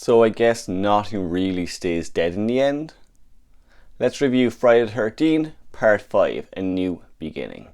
So I guess nothing really stays dead in the end. Let's review Friday the 13th, Part 5, A New Beginning.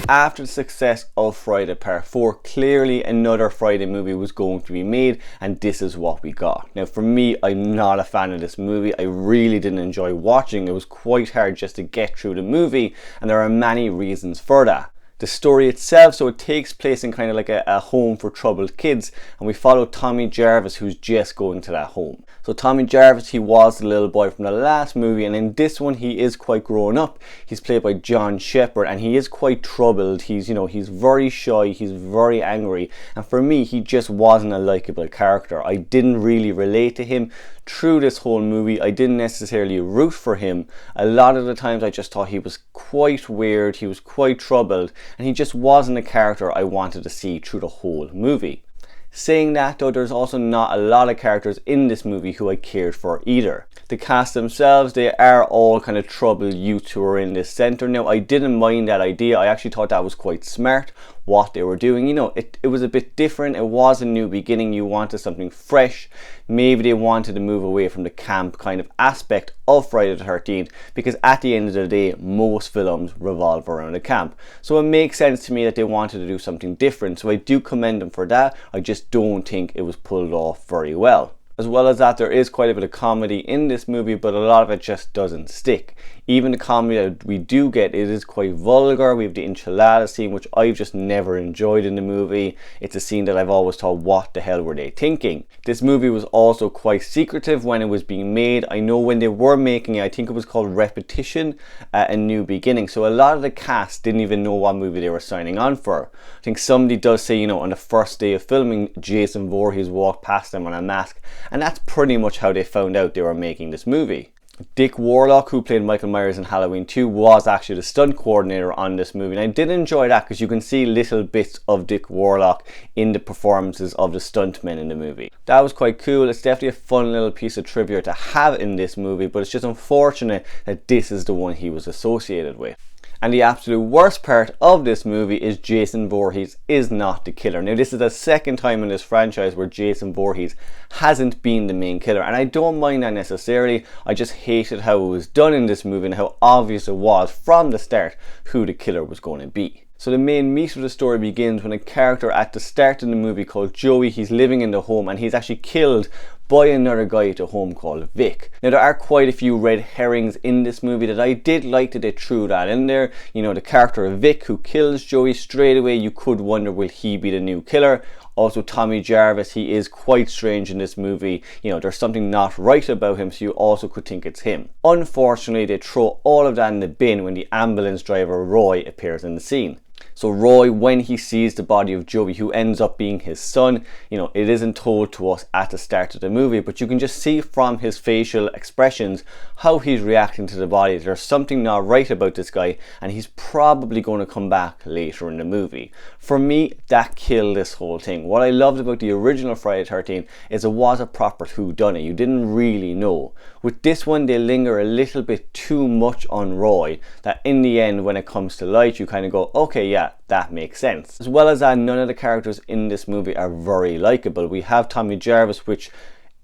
After the success of Friday Part 4, clearly another Friday movie was going to be made, and this is what we got. Now for me, I'm not a fan of this movie. I really didn't enjoy watching. It was quite hard just to get through the movie, and there are many reasons for that. The story itself, so it takes place in kind of like a home for troubled kids, and we follow Tommy Jarvis, who's just going to that home. So Tommy Jarvis, he was the little boy from the last movie, and in this one he is quite grown up. He's played by John Shepherd, and he is quite troubled. He's very shy, he's very angry, and for me he just wasn't a likable character. I didn't really relate to him through this whole movie. I didn't necessarily root for him. A lot of the times I just thought he was quite weird, he was quite troubled, and he just wasn't a character I wanted to see through the whole movie. Saying that though, there's also not a lot of characters in this movie who I cared for either. The cast themselves, they are all kind of troubled youths who are in this centre. Now I didn't mind that idea. I actually thought that was quite smart what they were doing. You know, it was a bit different. It was a new beginning. You wanted something fresh. Maybe they wanted to move away from the camp kind of aspect of Friday the 13th, because at the end of the day most films revolve around a camp. So it makes sense to me that they wanted to do something different. So I do commend them for that. I just don't think it was pulled off very well. As well as that, there is quite a bit of comedy in this movie, but a lot of it just doesn't stick. Even the comedy that we do get, it is quite vulgar. We have the enchilada scene, which I've just never enjoyed in the movie. It's a scene that I've always thought, what the hell were they thinking? This movie was also quite secretive when it was being made. I know when they were making it, I think it was called Repetition, A New Beginning. So a lot of the cast didn't even know what movie they were signing on for. I think somebody does say, you know, on the first day of filming, Jason Voorhees walked past them on a mask. And that's pretty much how they found out they were making this movie. Dick Warlock, who played Michael Myers in Halloween 2, was actually the stunt coordinator on this movie. And I did enjoy that because you can see little bits of Dick Warlock in the performances of the stuntmen in the movie. That was quite cool. It's definitely a fun little piece of trivia to have in this movie, but it's just unfortunate that this is the one he was associated with. And the absolute worst part of this movie is Jason Voorhees is not the killer. Now this is the second time in this franchise where Jason Voorhees hasn't been the main killer, and I don't mind that necessarily. I just hated how it was done in this movie and how obvious it was from the start who the killer was going to be. So the main meat of the story begins when a character at the start of the movie called Joey, he's living in the home and he's actually killed by another guy at the home called Vic. Now there are quite a few red herrings in this movie that I did like that they threw that in there. You know, the character of Vic who kills Joey, straight away you could wonder, will he be the new killer? Also Tommy Jarvis, he is quite strange in this movie. You know, there's something not right about him, so you also could think it's him. Unfortunately, they throw all of that in the bin when the ambulance driver Roy appears in the scene. So Roy, when he sees the body of Joey, who ends up being his son, you know, it isn't told to us at the start of the movie, but you can just see from his facial expressions how he's reacting to the body. There's something not right about this guy, and he's probably going to come back later in the movie. For me, that killed this whole thing. What I loved about the original Friday the 13th is it was a proper whodunit. You didn't really know. With this one, they linger a little bit too much on Roy, that in the end, when it comes to light, you kind of go, okay, yeah, that makes sense. As well as that, none of the characters in this movie are very likable. We have Tommy Jarvis, which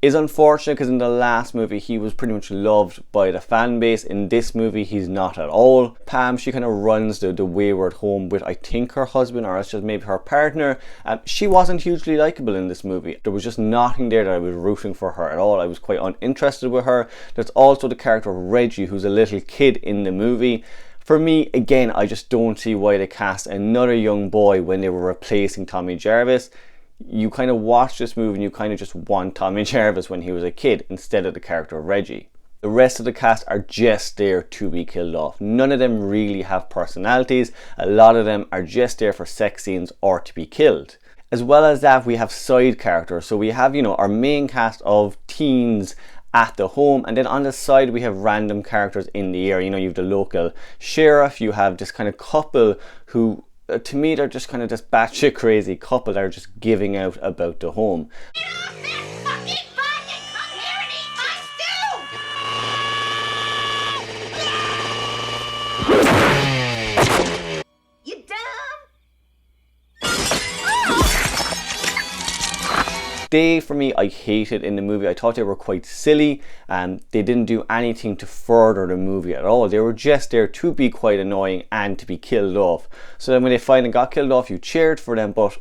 is unfortunate because in the last movie he was pretty much loved by the fan base. In this movie he's not at all. Pam, she kind of runs the wayward home with, I think, her husband, or it's just maybe her partner. She wasn't hugely likable in this movie. There was just nothing there that I was rooting for her at all. I was quite uninterested with her. There's also the character of Reggie, who's a little kid in the movie. For me, again, I just don't see why they cast another young boy when they were replacing Tommy Jarvis. You kind of watch this movie and you kind of just want Tommy Jarvis when he was a kid instead of the character of Reggie. The rest of the cast are just there to be killed off. None of them really have personalities. A lot of them are just there for sex scenes or to be killed. As well as that, we have side characters. So we have, you know, our main cast of teens at the home, and then on the side we have random characters in the area. You know, you have the local sheriff, you have this kind of couple who, to me, they're just kind of this batshit crazy couple that are just giving out about the home. Get off that fucking bike and come here and eat my stew! You dumb? For me, I hated in the movie. I thought they were quite silly and they didn't do anything to further the movie at all. They were just there to be quite annoying and to be killed off. So then when they finally got killed off, you cheered for them, but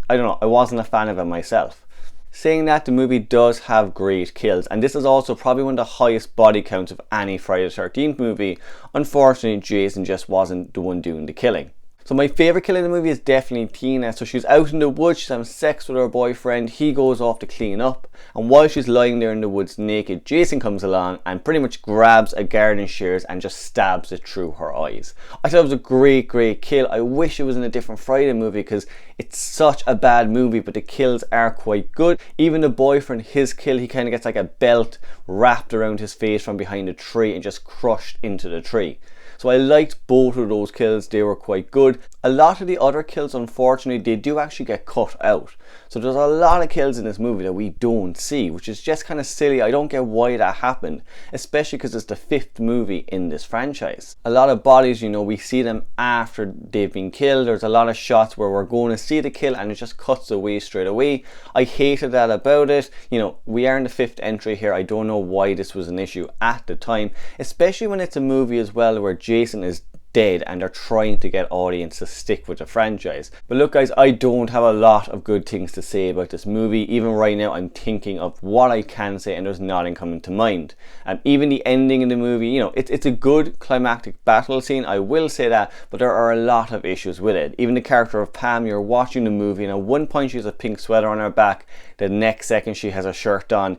I don't know, I wasn't a fan of it myself. Saying that, the movie does have great kills, and this is also probably one of the highest body counts of any Friday the 13th movie. Unfortunately, Jason just wasn't the one doing the killing. So my favourite kill in the movie is definitely Tina. So she's out in the woods, she's having sex with her boyfriend, he goes off to clean up, and while she's lying there in the woods naked, Jason comes along and pretty much grabs a garden shears and just stabs it through her eyes. I thought it was a great kill. I wish it was in a different Friday movie because it's such a bad movie, but the kills are quite good. Even the boyfriend, his kill, he kind of gets like a belt wrapped around his face from behind a tree and just crushed into the tree. So I liked both of those kills, they were quite good. A lot of the other kills, unfortunately, they do actually get cut out. So there's a lot of kills in this movie that we don't see, which is just kind of silly. I don't get why that happened, especially because it's the 5th movie in this franchise. A lot of bodies, you know, we see them after they've been killed. There's a lot of shots where we're going to see the kill and it just cuts away straight away. I hated that about it. You know, we are in the 5th entry here. I don't know why this was an issue at the time, especially when it's a movie as well where Jason is dead and they're trying to get audience to stick with the franchise. But look guys, I don't have a lot of good things to say about this movie. Even right now I'm thinking of what I can say and there's nothing coming to mind. Even the ending in the movie, you know, it's a good climactic battle scene, I will say that, but there are a lot of issues with it. Even the character of Pam, you're watching the movie and at one point she has a pink sweater on her back, the next second she has a shirt on.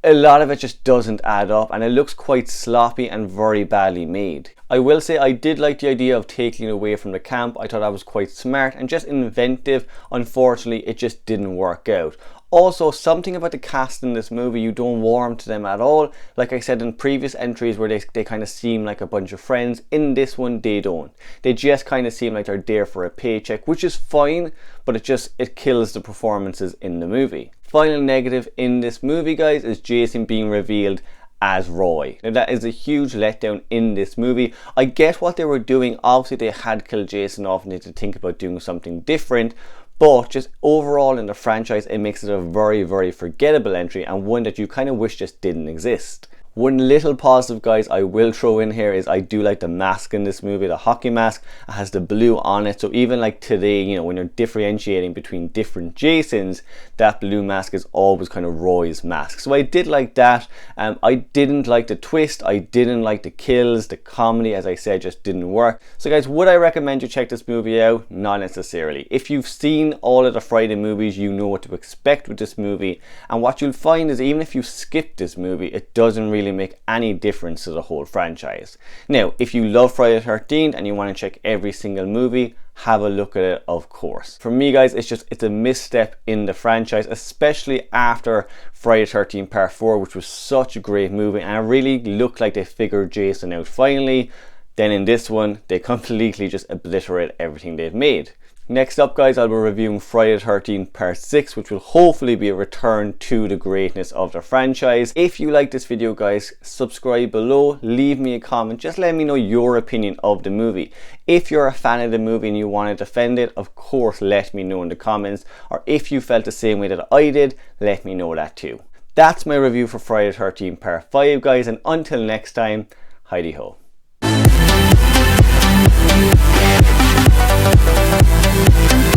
A lot of it just doesn't add up and it looks quite sloppy and very badly made. I will say I did like the idea of taking it away from the camp. I thought that was quite smart and just inventive. Unfortunately, it just didn't work out. Also, something about the cast in this movie, you don't warm to them at all. Like I said in previous entries where they kind of seem like a bunch of friends, in this one they don't. They just kind of seem like they're there for a paycheck, which is fine, but it kills the performances in the movie. Final negative in this movie, guys, is Jason being revealed as Roy. Now that is a huge letdown in this movie. I get what they were doing. Obviously they had killed Jason off and they had to think about doing something different. But just overall in the franchise, it makes it a very forgettable entry and one that you kind of wish just didn't exist. One little positive, guys, I will throw in here is I do like the mask in this movie, the hockey mask. It has the blue on it, so even like today, you know, when you're differentiating between different Jasons, that blue mask is always kind of Roy's mask. So I did like that. I didn't like the twist, I didn't like the kills, the comedy, as I said, just didn't work. So guys, would I recommend you check this movie out? Not necessarily. If you've seen all of the Friday movies, you know what to expect with this movie, and what you'll find is even if you skip this movie, it doesn't really make any difference to the whole franchise. Now, if you love Friday the 13th and you want to check every single movie, have a look at it, of course. For me, guys, it's a misstep in the franchise, especially after Friday the 13th Part 4, which was such a great movie and it really looked like they figured Jason out finally. Then in this one, they completely just obliterate everything they've made. Next up, guys, I'll be reviewing Friday the 13th Part 6, which will hopefully be a return to the greatness of the franchise. If you like this video, guys, subscribe below, leave me a comment, just let me know your opinion of the movie. If you're a fan of the movie and you want to defend it, of course, let me know in the comments. Or if you felt the same way that I did, let me know that too. That's my review for Friday the 13th Part 5, guys, and until next time, Heidi ho.